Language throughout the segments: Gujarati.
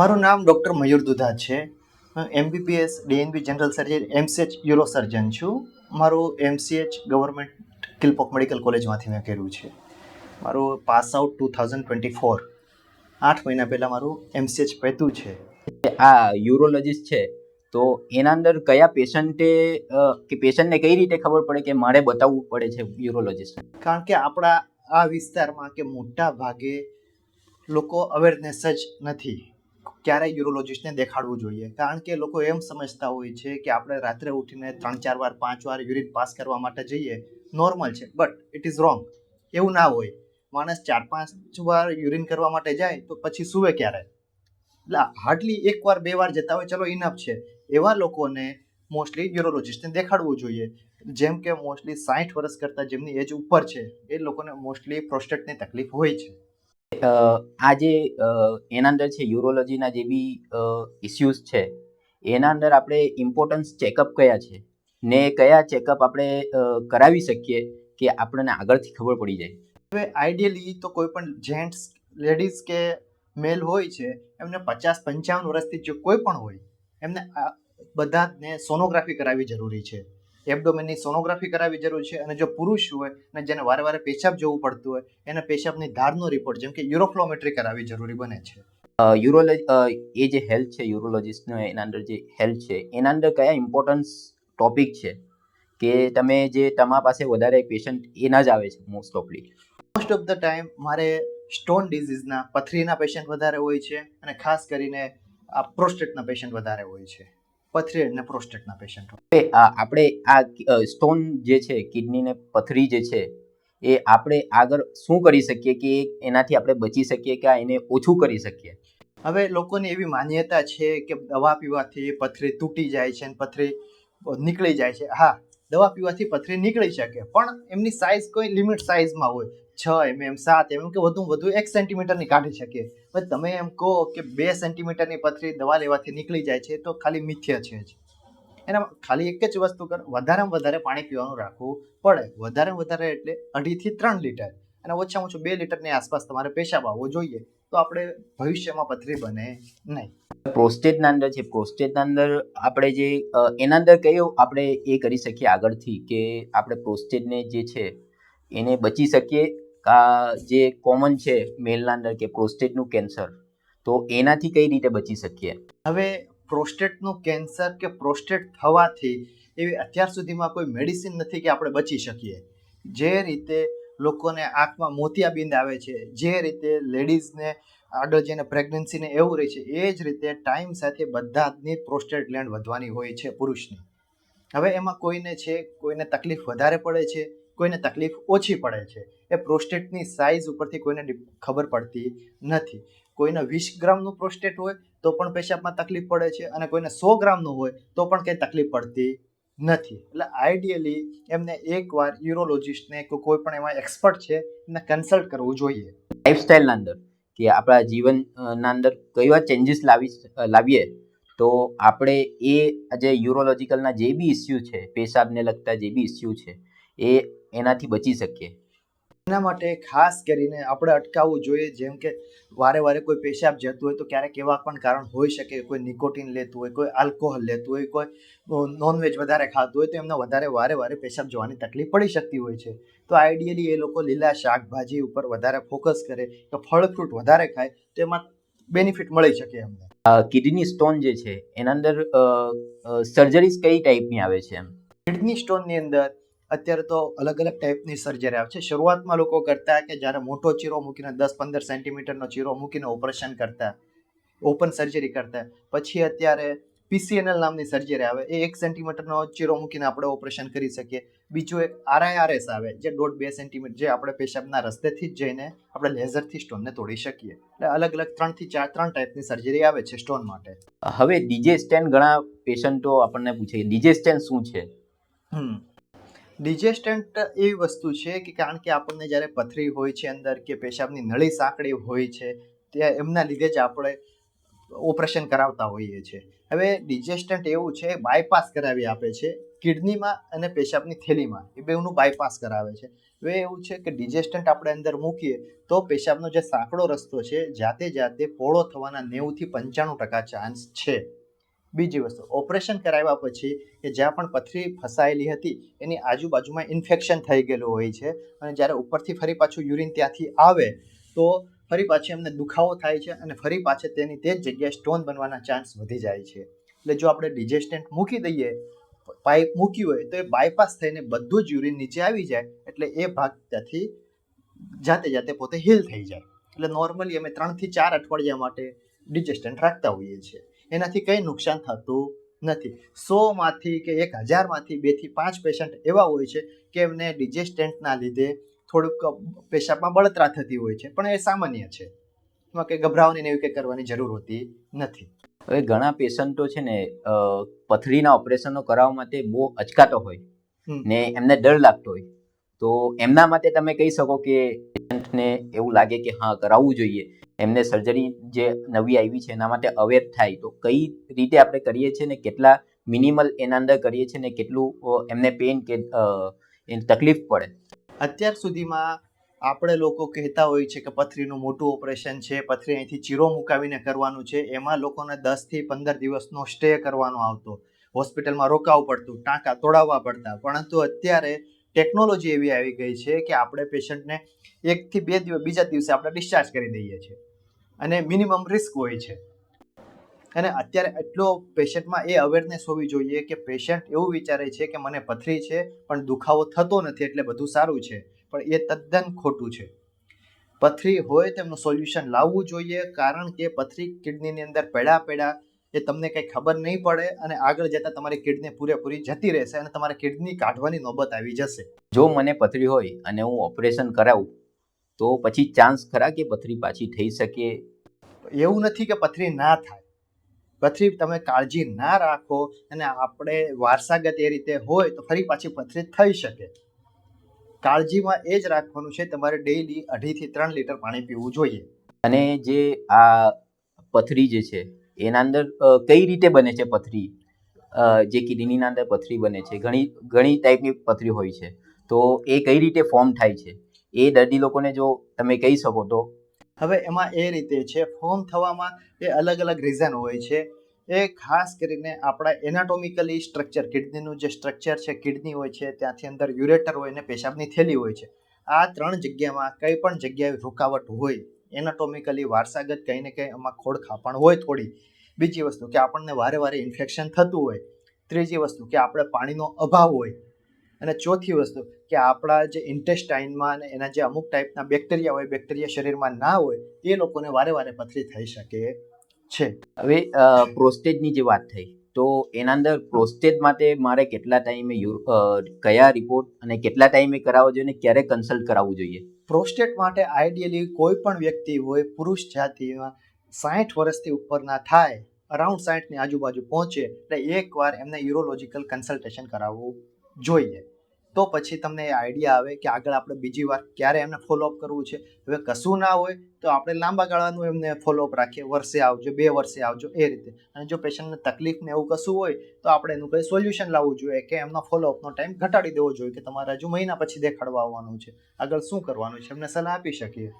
મારું નામ ડૉક્ટર મયુર દુધા છે. MBBS DNB general surgeon MCh uro surgeon છું. મારું એમસીએચ ગવર્મેન્ટ કિલપોક મેડિકલ કોલેજમાંથી મેં કર્યું છે. મારું પાસ આઉટ 2024 8 મહિના પહેલાં મારું એમસીએચ પત્યું છે. આ યુરોલોજીસ્ટ છે તો એના અંદર કયા પેશન્ટને કઈ રીતે ખબર પડે કે મારે બતાવવું પડે છે યુરોલોજીસ્ટ? કારણ કે આપણા આ વિસ્તારમાં કે મોટા ભાગે લોકો અવેરનેસ જ નથી ક્યારેય યુરોલોજીસ્ટને દેખાડવું જોઈએ. કારણ કે લોકો એમ સમજતા હોય છે કે આપણે રાત્રે ઉઠીને 3-4 વાર 5 વાર યુરિન પાસ કરવા માટે જઈએ નોર્મલ છે, બટ ઇટ ઇઝ રોંગ. એવું ના હોય. માણસ 4-5 વાર યુરિન કરવા માટે જાય તો પછી સૂવે ક્યારે? એટલે હાર્ડલી 1 વાર 2 વાર જતા હોય, ચલો ઇનફ છે. એવા લોકોને મોસ્ટલી યુરોલોજીસ્ટને દેખાડવું જોઈએ. જેમ કે મોસ્ટલી 60 વર્ષ કરતાં જેમની એજ ઉપર છે એ લોકોને મોસ્ટલી પ્રોસ્ટેટની તકલીફ હોય છે. આ જે એના અંદર છે યુરોલોજીના જે બી ઇસ્યુઝ છે એના અંદર આપણે ઇમ્પોર્ટન્સ ચેકઅપ કયા છે ને કયા ચેકઅપ આપણે કરાવી શકીએ કે આપણને આગળથી ખબર પડી જાય? હવે આઈડિયલી તો કોઈ પણ જેન્ટ્સ, લેડીઝ કે મેલ હોય છે એમને 50-55 વર્ષથી જો કોઈ પણ હોય એમને બધાને સોનોગ્રાફી કરાવવી જરૂરી છે. એબડોમેનની સોનોગ્રાફી કરાવવી જરૂરી છે. અને જો પુરુષ હોય અને જેને વારે વારે પેશાબ જવું પડતું હોય એને પેશાબની ધારનો રિપોર્ટ જેમ કે યુરોફ્લોમેટ્રી કરાવવી જરૂરી બને છે. એ જે હેલ્થ છે યુરોલોજીસ્ટનો એના અંદર જે હેલ્થ છે એના અંદર કયા ઇમ્પોર્ટન્સ ટોપિક છે કે તમે જે તમારા પાસે વધારે પેશન્ટ એના જ આવે છે મોસ્ટ ઓફ ધ ટાઈમ મારે સ્ટોન ડિઝીઝના પથરીના પેશન્ટ વધારે હોય છે અને ખાસ કરીને પ્રોસ્ટેટના પેશન્ટ વધારે હોય છે. પથરી અને પ્રોસ્ટેટના પેશન્ટ. આપણે આ સ્ટોન જે છે કિડની ને પથરી જે છે એ આપણે આગળ શું કરી શકીએ કે એનાથી આપણે બચી શકીએ કે એને ઓછું કરી શકીએ? હવે લોકોની એવી માન્યતા છે કે દવા પીવાથી પથરી તૂટી જાય છે અને પથરી નીકળી જાય છે. હા, દવા પીવાથી પથરી નીકળી શકે, પણ એમની સાઇઝ કોઈ લિમિટ સાઇઝમાં હોય. 6 mm 7 mm કે વધુ 1 સેન્ટીમીટરની કાઢી શકીએ. પણ તમે એમ કહો કે 2 સેન્ટીમીટરની પથરી દવા લેવાથી નીકળી જાય છે તો ખાલી મિથ્યા છે જ. એના ખાલી એક જ વસ્તુ કર, વધારેમાં વધારે પાણી પીવાનું રાખવું પડે. વધારેમાં વધારે એટલે 2.5 થી 3 લીટર અને ઓછામાં ઓછું 2 લીટરની આસપાસ તમારે પેશાબ આવવો જોઈએ. તો આપણે ભવિષ્યમાં પથરી બને નહીં. પ્રોસ્ટેટના અંદર છે, પ્રોસ્ટેટના અંદર આપણે જે એના અંદર કયો આપણે એ કરી શકીએ આગળથી કે આપણે પ્રોસ્ટેટને જે છે એને બચી શકીએ કા જે કોમન છે મેલના અંદર કે પ્રોસ્ટેટનું કેન્સર, તો એનાથી કઈ રીતે બચી શકીએ? હવે પ્રોસ્ટેટનું કેન્સર કે પ્રોસ્ટેટ થવાથી એવી અત્યાર સુધીમાં કોઈ મેડિસિન નથી કે આપણે બચી શકીએ. જે રીતે લોકોને આંખમાં મોતિયાબિંદ આવે છે, જે રીતે લેડીઝને આગળ જઈને પ્રેગ્નન્સીને એવું રહે છે, એ જ રીતે ટાઈમ સાથે બધાની પ્રોસ્ટેટ ગ્લેન્ડ વધવાની હોય છે પુરુષની. હવે એમાં કોઈને તકલીફ વધારે પડે છે, કોઈને તકલીફ ઓછી પડે છે. એ પ્રોસ્ટેટની સાઇઝ ઉપરથી કોઈને ખબર પડતી નથી. કોઈને 20 ગ્રામનું પ્રોસ્ટેટ હોય તો પણ પેશાબમાં તકલીફ પડે છે અને કોઈને 100 ગ્રામનું હોય તો પણ કંઈ તકલીફ પડતી નથી. એટલે આઈડિયલી એમને એકવાર યુરોલોજીસ્ટને કે કોઈ પણ એમાં એક્સપર્ટ છે એને કન્સલ્ટ કરવું જોઈએ. લાઈફસ્ટાઈલના અંદર કે આપણા જીવનના અંદર કયા ચેન્જીસ લાવીએ તો આપણે એ જે યુરોલોજીકલના જે બી ઇસ્યુ છે, પેશાબને લગતા જે બી ઇસ્યુ છે એ એનાથી બચી શકીએ. એના માટે ખાસ કરીને આપણે અટકાવવું જોઈએ. જેમ કે વારે વારે કોઈ પેશાબ જતું હોય તો ક્યારેક એવા પણ કારણ હોઈ શકે, કોઈ નિકોટિન લેતું હોય, કોઈ આલ્કોહોલ લેતું હોય, કોઈ નોનવેજ વધારે ખાતું હોય તો એમને વારે વારે પેશાબ જવાની તકલીફ પડી શકતી હોય છે. તો આઈડિયલી એ લોકો લીલા શાકભાજી ઉપર વધારે ફોકસ કરે તો ફળ ફ્રૂટ વધારે ખાય તો એમાં બેનિફિટ મળી શકે એમને. કિડની સ્ટોન જે છે એના અંદર સર્જરીઝ કઈ ટાઈપની આવે છે? કિડની સ્ટોનની અંદર અત્યારે તો અલગ અલગ ટાઈપની સર્જરી આવે છે. શરૂઆતમાં લોકો કરતા કે જ્યારે મોટો ચીરો મૂકીને 10-15 સેન્ટીમીટરનો ચીરો મૂકીને ઓપરેશન કરતા, ઓપન સર્જરી કરતા. પછી અત્યારે PCNL નામની સર્જરી આવે, એ 1 સેન્ટીમીટરનો ચીરો મૂકીને આપણે ઓપરેશન કરી શકીએ. બીજું એક RIRS આવે જે 1.5-2 સેન્ટીમીટર, જે આપણે પેશાબના રસ્તેથી જ જઈને આપણે લેઝરથી સ્ટોનને તોડી શકીએ. એટલે અલગ અલગ 3 થી 4 ટાઈપની સર્જરી આવે છે સ્ટોન માટે. હવે ડિજેસ્ટેન્ટ ઘણા પેશન્ટો આપણને પૂછે ડિજેસ્ટેન્ટ શું છે? ડિજેસ્ટન્ટ એવી વસ્તુ છે કે કારણ કે આપણને જ્યારે પથરી હોય છે અંદર કે પેશાબની નળી સાંકડી હોય છે ત્યાં એમના લીધે જ આપણે ઓપરેશન કરાવતા હોઈએ છીએ. હવે ડિજેસ્ટન્ટ એવું છે, બાયપાસ કરાવી આપે છે. કિડનીમાં અને પેશાબની થેલીમાં એ બેઉનું બાયપાસ કરાવે છે. હવે એવું છે કે ડિજેસ્ટન્ટ આપણે અંદર મૂકીએ તો પેશાબનો જે સાંકડો રસ્તો છે જાતે પહોળો થવાના 90 થી 95% ચાન્સ છે. બીજી વસ્તુ, ઓપરેશન કરાવ્યા પછી કે જ્યાં પણ પથરી ફસાયેલી હતી એની આજુબાજુમાં ઇન્ફેક્શન થઈ ગયેલું હોય છે અને જ્યારે ઉપરથી ફરી પાછું યુરિન ત્યાંથી આવે તો ફરી પાછી એમને દુખાવો થાય છે અને ફરી પાછે તેની તે જ જગ્યાએ સ્ટોન બનવાના ચાન્સ વધી જાય છે. એટલે જો આપણે ડિજેસ્ટન્ટ મૂકી દઈએ, પાઇપ મૂકી હોય તો એ બાયપાસ થઈને બધું જ યુરિન નીચે આવી જાય એટલે એ ભાગ ત્યાંથી જાતે પોતે હીલ થઈ જાય. એટલે નોર્મલી અમે 3 થી 4 અઠવાડિયા માટે ડિજેસ્ટન્ટ રાખતા હોઈએ છીએ. એનાથી કંઈ નુકસાન થતું નથી. 100 માંથી કે 1000 માંથી 2 થી 5 પેશન્ટ એવા હોય છે કે એમને ડિજેસ્ટન્ટના લીધે થોડુંક પેશાબમાં બળતરા થતી હોય છે, પણ એ સામાન્ય છે. એમાં કંઈ ગભરાવાની ને એવી કંઈ કરવાની જરૂર હોતી નથી. હવે ઘણા પેશન્ટો છે ને પથરીના ઓપરેશનો કરાવવા માટે બહુ અચકાતો હોય ને એમને ડર લાગતો હોય, તો એમના માટે તમે કહી શકો કે પેશન્ટને એવું લાગે કે હા કરાવવું જોઈએ, એમને સર્જરી જે નવી આવી છે એના માટે અવેર થાય, તો કઈ રીતે આપણે કરીએ છીએ ને કેટલા મિનિમલ એના અંદર કરીએ છીએ ને કેટલું એમને પેઇન કે તકલીફ પડે? અત્યાર સુધીમાં આપણે લોકો કહેતા હોય છે કે પથરીનું મોટું ઓપરેશન છે, પથરી અહીંથી ચીરો મુકાવીને કરવાનું છે, એમાં લોકોને 10 થી 15 દિવસનો સ્ટે કરવાનો આવતો, હોસ્પિટલમાં રોકાવું પડતું, ટાંકા તોડાવવા પડતા. પરંતુ અત્યારે ટેકનોલોજી એવી આવી ગઈ છે કે આપણે પેશન્ટને 1 થી 2 દિવસ બીજા દિવસે આપણે ડિસ્ચાર્જ કરી દઈએ છીએ અને મિનિમમ રિસ્ક હોય છે. અને અત્યારે એટલો પેશન્ટમાં એ અવેરનેસ હોવી જોઈએ કે પેશન્ટ એવું વિચારે છે કે મને પથરી છે પણ દુખાવો થતો નથી એટલે બધું સારું છે, પણ એ તદ્દન ખોટું છે. પથરી હોય તેમનું સોલ્યુશન લાવવું જોઈએ, કારણ કે પથરી કિડનીની અંદર પડ્યા એ તમને કંઈ ખબર નહીં પડે અને આગળ જતાં તમારી કિડની પૂરેપૂરી જતી રહેશે અને તમારે કિડની કાઢવાની નોબત આવી જશે. જો મને પથરી હોય અને હું ઓપરેશન કરાવું તો પછી ચાન્સ ખરા કે પથરી પાછી થઈ શકે? એવું નથી કે પથરી ના થાય, પથરી તમે કાળજી ના રાખો અને આપણે વારસાગત એ રીતે હોય તો ફરી પાછી પથરી થઈ શકે. કાળજીમાં એ જ રાખવાનું છે, તમારે ડેઈલી 2.5 થી 3 લીટર પાણી પીવું જોઈએ. અને જે આ પથરી જે છે એના અંદર કઈ રીતે બને છે પથરી? જે કિડનીના અંદર પથરી બને છે, ઘણી ટાઈપની પથરી હોય છે, તો એ કઈ રીતે ફોર્મ થાય છે એ દર્દી લોકોને જો તમે કહી શકો તો. હવે એમાં એ રીતે છે, ફોર્મ થવામાં એ અલગ રીઝન હોય છે. એ ખાસ કરીને આપણા એનાટોમિકલી સ્ટ્રક્ચર, કિડનીનું જે સ્ટ્રક્ચર છે, કિડની હોય છે ત્યાંથી અંદર યુરેટર હોય ને પેશાબની થેલી હોય છે. આ 3 જગ્યામાં કંઈ પણ જગ્યાએ રૂકાવટ હોય, એનાટોમિકલી વારસાગત કંઈ ને કંઈ એમાં ખોડખાપણ હોય થોડી. બીજી વસ્તુ કે આપણને વારે ઇન્ફેક્શન થતું હોય. ત્રીજી વસ્તુ કે આપણે પાણીનો અભાવ હોય અને ચોથી વસ્તુ કે આપણા જે ઇન્ટેસ્ટાઇનમાં અને એના જે અમુક ટાઈપના બેક્ટેરિયા હોય, બેક્ટેરિયા શરીરમાં ના હોય, એ લોકોને વારે પથરી થઈ શકે છે. હવે પ્રોસ્ટેટની જે વાત થઈ તો એના અંદર પ્રોસ્ટેટ માટે મારે કેટલા ટાઈમે કયા રિપોર્ટ અને કેટલા ટાઈમે કરાવવો જોઈએ અને ક્યારે કન્સલ્ટ કરાવવું જોઈએ? પ્રોસ્ટેટ માટે આઈડિયલી કોઈ પણ વ્યક્તિ હોય, પુરુષ જાતિમાં 60 વર્ષથી ઉપરના થાય, અરાઉન્ડ 60 ની આજુબાજુ પહોંચે એટલે એકવાર એમને યુરોલોજિકલ કન્સલ્ટેશન કરાવવું જોઈએ. તો પછી તમને એ આઈડિયા આવે કે આગળ આપણે બીજી વાર ક્યારે એમને ફોલોઅપ કરવું છે. હવે કશું ના હોય તો આપણે લાંબા ગાળાનું એમને ફોલોઅપ રાખીએ, વર્ષે આવજો, 2 વર્ષે આવજો, એ રીતે. અને જો પેશન્ટને તકલીફ ને એવું કશું હોય તો આપણે એનું કંઈ સોલ્યુશન લાવવું જોઈએ કે એમનો ફોલોઅપનો ટાઈમ ઘટાડી દેવો જોઈએ કે તમારે હજુ મહિના પછી દેખાડવા આવવાનું છે, આગળ શું કરવાનું છે, એમને સલાહ આપી શકીએ.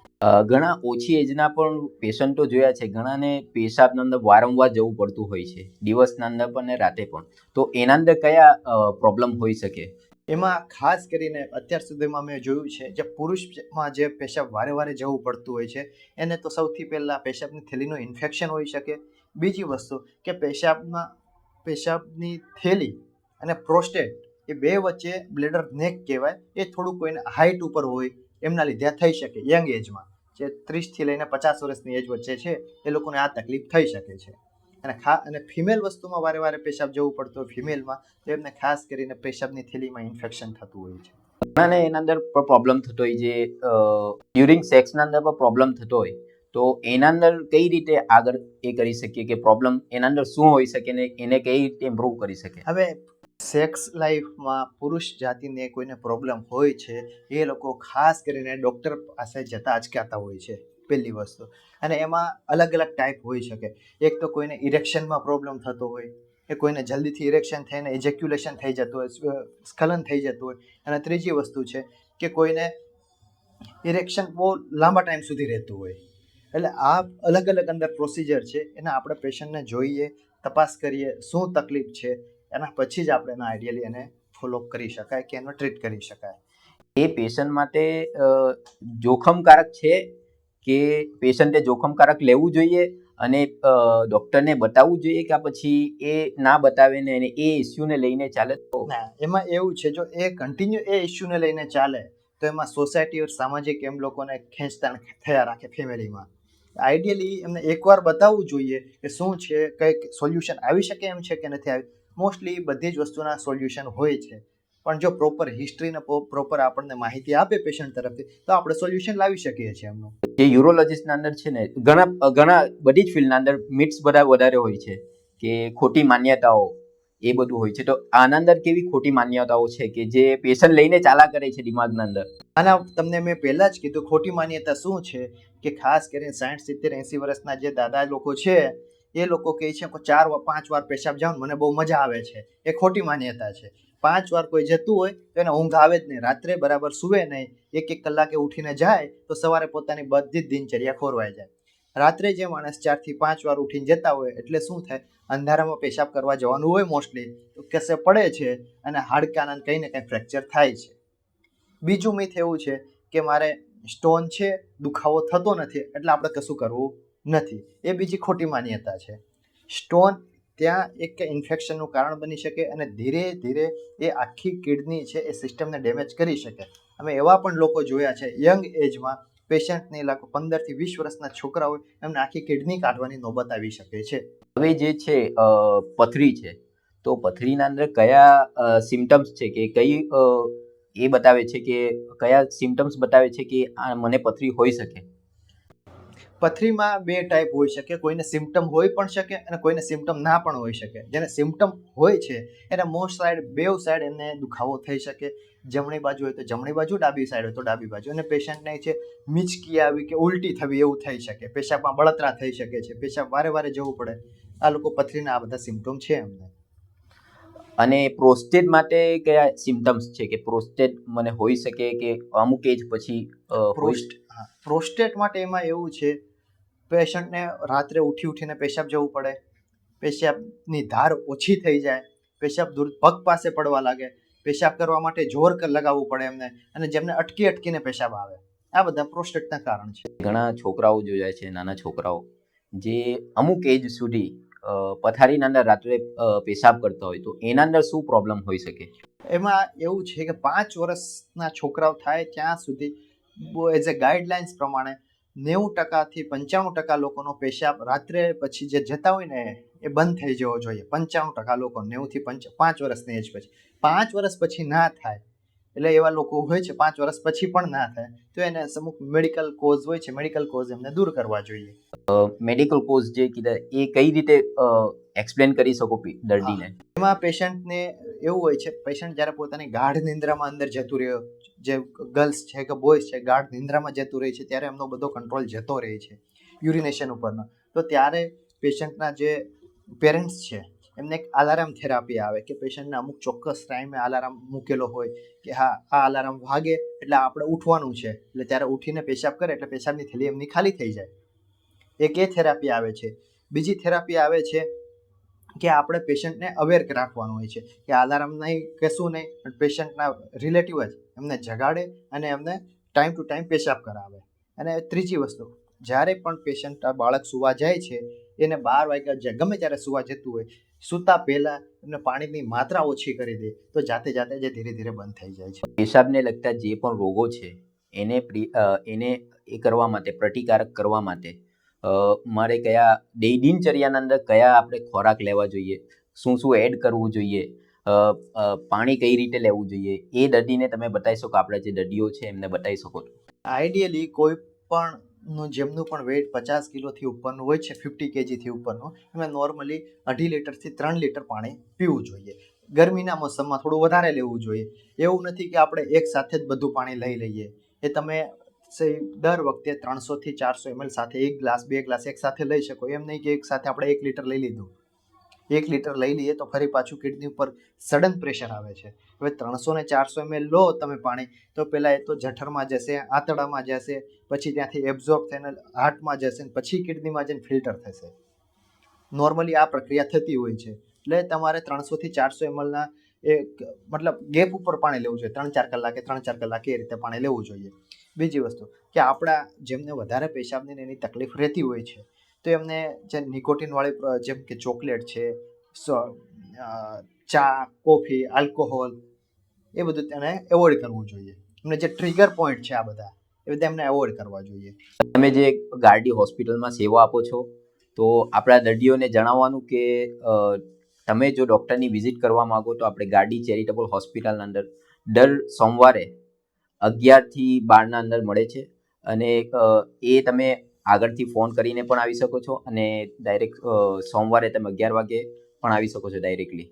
ઘણા ઓછી એજના પણ પેશન્ટો જોયા છે, ઘણાને પેશાબના અંદર વારંવાર જવું પડતું હોય છે, દિવસના અંદર પણ ને રાતે પણ, તો એના અંદર કયા પ્રોબ્લેમ હોઈ શકે? એમાં ખાસ કરીને અત્યાર સુધીમાં મેં જોયું છે, જે પુરુષમાં જે પેશાબ વારે જવું પડતું હોય છે એને તો સૌથી પહેલાં પેશાબની થેલીનું ઇન્ફેક્શન હોઈ શકે. બીજી વસ્તુ કે પેશાબની થેલી અને પ્રોસ્ટેટ એ બે વચ્ચે બ્લેડર નેક કહેવાય, એ થોડુંક કોઈને હાઇટ ઉપર હોય એમના લીધે થઈ શકે. યંગ એજમાં જે 30 થી લઈને 50 વર્ષની એજ વચ્ચે છે એ લોકોને આ તકલીફ થઈ શકે છે. અને ફિમેલ વસ્તુમાં વારે પેશાબ જવું પડતું હોય ફિમેલમાં, તો એમને ખાસ કરીને પેશાબની થેલીમાં ઇન્ફેક્શન થતું હોય છે. ઘણાને એના અંદર પણ પ્રોબ્લેમ થતો હોય, જે ડ્યુરિંગ સેક્સના અંદર પણ પ્રોબ્લેમ થતો હોય, તો એના અંદર કઈ રીતે આગળ એ કરી શકીએ કે પ્રોબ્લેમ એના અંદર શું હોઈ શકે ને એને કઈ રીતે ઇમ્પ્રૂવ કરી શકે? હવે સેક્સ લાઈફમાં પુરુષ જાતિને કોઈને પ્રોબ્લેમ હોય છે એ લોકો ખાસ કરીને ડૉક્ટર પાસે જતા અચકાતા હોય છે, પહેલી વસ્તુ. અને એમાં અલગ ટાઈપ હોઈ શકે. એક તો કોઈને ઇરેક્શનમાં પ્રોબ્લેમ થતો હોય, એ કોઈને જલ્દીથી ઇરેક્શન થઈને એજેક્યુલેશન થઈ જતું હોય, સ્ખલન થઈ જતું હોય. અને ત્રીજી વસ્તુ છે કે કોઈને ઇરેક્શન બહુ લાંબા ટાઈમ સુધી રહેતું હોય. એટલે આ અલગ અલગ અંદર પ્રોસિજર છે, એના આપણે પેશન્ટને જોઈએ, તપાસ કરીએ શું તકલીફ છે, એના પછી જ આપણે એના આઈડિયલી એને ફોલોઅપ કરી શકાય કે એનો ટ્રીટ કરી શકાય. એ પેશન્ટ માટે જોખમકારક છે કે પેશન્ટે જોખમકારક લેવું જોઈએ અને ડૉક્ટરને બતાવવું જોઈએ કે પછી એ ના બતાવે ને એને એ ઇસ્યુને લઈને ચાલે તો? ના, એમાં એવું છે, જો એ કન્ટિન્યુ એ ઇસ્યુને લઈને ચાલે તો એમાં સોસાયટી સામાજિક એમ લોકોને ખેંચતાણ થયા રાખે ફેમિલીમાં. આઈડિયલી એમને એકવાર બતાવવું જોઈએ કે શું છે, કંઈક સોલ્યુશન આવી શકે એમ છે કે નથી આવી. મોસ્ટલી બધી જ વસ્તુના સોલ્યુશન હોય છે, પણ જો પ્રોપર હિસ્ટ્રી ને પ્રોપર આપણને માહિતી આપે પેશન્ટ તરફથી તો આપણે સોલ્યુશન લાવી શકીએ છીએ એમનું. જે યુરોલોજિસ્ટના અંદર છે ને ઘણા બધી જ ફિલ્ડના અંદર મિથ્સ બધા વધારે હોય છે કે ખોટી માન્યતાઓ એ બધું હોય છે. તો આના અંદર કેવી ખોટી માન્યતાઓ છે કે જે પેશન્ટ લઈને ચાલા કરે છે દિમાગના અંદર? આના તમને મેં પહેલા જ કીધું ખોટી માન્યતા શું છે કે ખાસ કરીને 60, 70, 80 વર્ષના જે દાદા લોકો છે એ લોકો કહે છે કે 4-5 વાર પેશાબ જાઉં મને બહુ મજા આવે છે. એ ખોટી માન્યતા છે. 5 વાર કોઈ જતું હોય તો એને ઊંઘ આવે જ નહીં, રાત્રે બરાબર સૂવે નહીં, 1-1 કલાકે ઉઠીને જાય તો સવારે પોતાની બધી જ દિનચર્યા ખોરવાઈ જાય. રાત્રે જે માણસ 4 થી 5 વાર ઉઠીને જતા હોય એટલે શું થાય, અંધારામાં પેશાબ કરવા જવાનું હોય મોસ્ટલી તો કસે પડે છે અને હાડકાના કંઈ ને કંઈ ફ્રેક્ચર થાય છે. બીજું મિથ એવું છે કે મારે સ્ટોન છે, દુખાવો થતો નથી એટલે આપણે કશું કરવું નથી. એ બીજી ખોટી માન્યતા છે. સ્ટોન ત્યાં એક ઇન્ફેક્શનનું કારણ બની શકે અને ધીરે ધીરે એ આખી કિડની છે એ સિસ્ટમને ડેમેજ કરી શકે. અમે એવા પણ લોકો જોયા છે યંગ એજમાં, પેશન્ટની 15 થી 20 વર્ષના છોકરા હોય એમને આખી કિડની કાઢવાની નોબત આવી શકે છે. હવે જે છે પથરી છે, તો પથરીના અંદર કયા સિમ્ટમ્સ છે કે કઈ એ બતાવે છે કે કયા સિમ્ટમ્સ બતાવે છે કે આ મને પથરી હોઈ શકે? પથરીમાં 2 ટાઈપ હોઈ શકે, કોઈને સિમ્ટમ હોઈ પણ શકે અને કોઈને સિમ્ટમ ના પણ હોઈ શકે. જેને સિમ્ટમ હોય છે એને મોસ્ટ સાઈડ બેવ સાઈડ એને દુખાવો થઈ શકે. જમણી બાજુ હોય તો જમણી બાજુ, ડાબી સાઈડ હોય તો ડાબી બાજુ. અને પેશન્ટને છે મિચકી આવી કે ઉલટી થવી એવું થઈ શકે, પેશાબમાં બળતરા થઈ શકે છે, પેશાબ વારે વારે જવું પડે. આ લોકો પથરીના આ બધા સિમ્ટમ છે એમને. અને પ્રોસ્ટેટ માટે કયા સિમ્ટમ્સ છે કે પ્રોસ્ટેટ મને હોઈ શકે કે અમુક એજ પછી પ્રોસ્ટેટ માટે એમાં એવું છે, પેશન્ટને રાત્રે ઉઠીને પેશાબ જવું પડે, પેશાબની ધાર ઓછી થઈ જાય, પેશાબ દૂર પગ પાસે પડવા લાગે, પેશાબ કરવા માટે જોર લગાવવું પડે એમને, અને જેમને અટકીને પેશાબ આવે. આ બધા પ્રોસ્ટેટના કારણ છે. ઘણા છોકરાઓ જોયા છે, નાના છોકરાઓ જે અમુક એજ સુધી પથારીના અંદર રાત્રે પેશાબ કરતા હોય, તો એના અંદર શું પ્રોબ્લેમ હોઈ શકે? એમાં એવું છે કે 5 વર્ષના છોકરાઓ થાય ત્યાં સુધી એઝ એ ગાઈડલાઇન્સ પ્રમાણે 90% થી 95% લોકોનો પેશાબ રાત્રે પછી જે જતા હોય ને એ બંધ થઈ જવો જોઈએ. 95% લોકો 90 થી 5 વર્ષની એજ પછી. 5 વર્ષ પછી ના થાય એટલે એવા લોકો હોય છે 5 વર્ષ પછી પણ ના થાય તો એને અમુક મેડિકલ કોઝ હોય છે, મેડિકલ કોઝ એમને દૂર કરવા જોઈએ. મેડિકલ કોઝ જે કીધા એ કઈ રીતે એક્સપ્લેન કરી શકો દર્દીને? એમાં પેશન્ટને એવું હોય છે, પેશન્ટ જ્યારે પોતાની ગાઢ નિંદ્રામાં અંદર જતું રહે, જે ગર્લ્સ છે કે બોયઝ છે ગાઢ નિંદ્રામાં જતું રહે છે ત્યારે એમનો બધો કંટ્રોલ જતો રહે છે યુરિનેશન ઉપરનો. તો ત્યારે પેશન્ટના જે પેરેન્ટ્સ છે એમને એક અલાર્મ થેરાપી આવે કે પેશન્ટને અમુક ચોક્કસ ટાઈમે અલાર્મ મૂકેલો હોય કે હા આ અલાર્મ વાગે એટલે આપણે ઉઠવાનું છે, એટલે ત્યારે ઉઠીને પેશાબ કરે એટલે પેશાબની થેલી એમની ખાલી થઈ જાય. એક એ થેરાપી આવે છે. બીજી થેરાપી આવે છે કે આપણે પેશન્ટને અવેર રાખવાનું હોય છે કે અલાર્મ નહીં કશું નહીં, પણ પેશન્ટના રિલેટિવ જ એમને જગાડે અને એમને ટાઈમ ટુ ટાઈમ પેશાબ કરાવે. અને ત્રીજી વસ્તુ, જ્યારે પણ પેશન્ટ આ બાળક સુવા જાય છે એને 12 વાગ્યા ગમે ત્યારે સુવા જતું હોય, સૂતા પહેલાં એમને પાણીની માત્રા ઓછી કરી દે તો જાતે જે ધીરે ધીરે બંધ થઈ જાય છે. પેશાબને લગતા જે પણ રોગો છે એને એ કરવા માટે, પ્રતિકારક કરવા માટે મારે કયા દિનચર્યાના અંદર કયા આપણે ખોરાક લેવા જોઈએ, શું એડ કરવું જોઈએ, પાણી કઈ રીતે લેવું જોઈએ, એ દર્દીને તમે બતાવી શકો, આપણા જે દર્દીઓ છે એમને બતાવી શકો? આઈડિયલી કોઈ પણ જેમનું પણ વેઇટ 50 કિલોથી ઉપરનું હોય છે, 50 kgથી ઉપરનું, એમને નોર્મલી 2.5 લીટરથી 3 લીટર પાણી પીવું જોઈએ. ગરમીના મોસમમાં થોડું વધારે લેવું જોઈએ. એવું નથી કે આપણે એક સાથે જ બધું પાણી લઈ લઈએ. એ તમે દર વખતે 300 થી 400 ml સાથે 1 ગ્લાસ 2 ગ્લાસ એક સાથે લઈ શકો. એમ નહીં કે એક સાથે આપણે 1 લીટર લઈ લીધું. 1 લીટર લઈ લઈએ તો ફરી પાછું કિડની ઉપર સડન પ્રેશર આવે છે. હવે 300 ને 400 ml લો તમે પાણી, તો પહેલાં એ તો જઠરમાં જશે, આંતરડામાં જશે, પછી ત્યાંથી એબ્ઝોર્બ થઈને હાર્ટમાં જશે, પછી કિડનીમાં જઈને ફિલ્ટર થશે. નોર્મલી આ પ્રક્રિયા થતી હોય છે. એટલે તમારે 300 થી 400 ml એક મતલબ ગેપ ઉપર પાણી લેવું જોઈએ, 3-4 કલાકે 3-4 કલાકે એ રીતે પાણી લેવું જોઈએ. બીજી વસ્તુ કે આપણા જેમને વધારે પેશાબની ને એની તકલીફ રહેતી હોય છે, તો એમને જે નિકોટિનવાળી જેમ કે ચોકલેટ છે, ચા, કોફી, આલ્કોહોલ, એ બધું તેને એવોઇડ કરવું જોઈએ. એમને જે ટ્રિગર પોઈન્ટ છે આ બધા, એ બધા એમને એવોઇડ કરવા જોઈએ. તમે જે ગાર્ડી હોસ્પિટલમાં સેવા આપો છો, તો આપણા દર્દીઓને જણાવવાનું કે તમે જો ડૉક્ટરની વિઝિટ કરવા માંગો તો આપણે ગાર્ડી ચેરિટેબલ હોસ્પિટલના અંદર દર સોમવારે 11 થી 12 ના અંદર મળે છે. અને એ તમે આગળથી ફોન કરીને પણ આવી શકો છો, અને ડાયરેક્ટ સોમવારે તમે 11 વાગે પણ આવી શકો છો ડાયરેક્ટલી.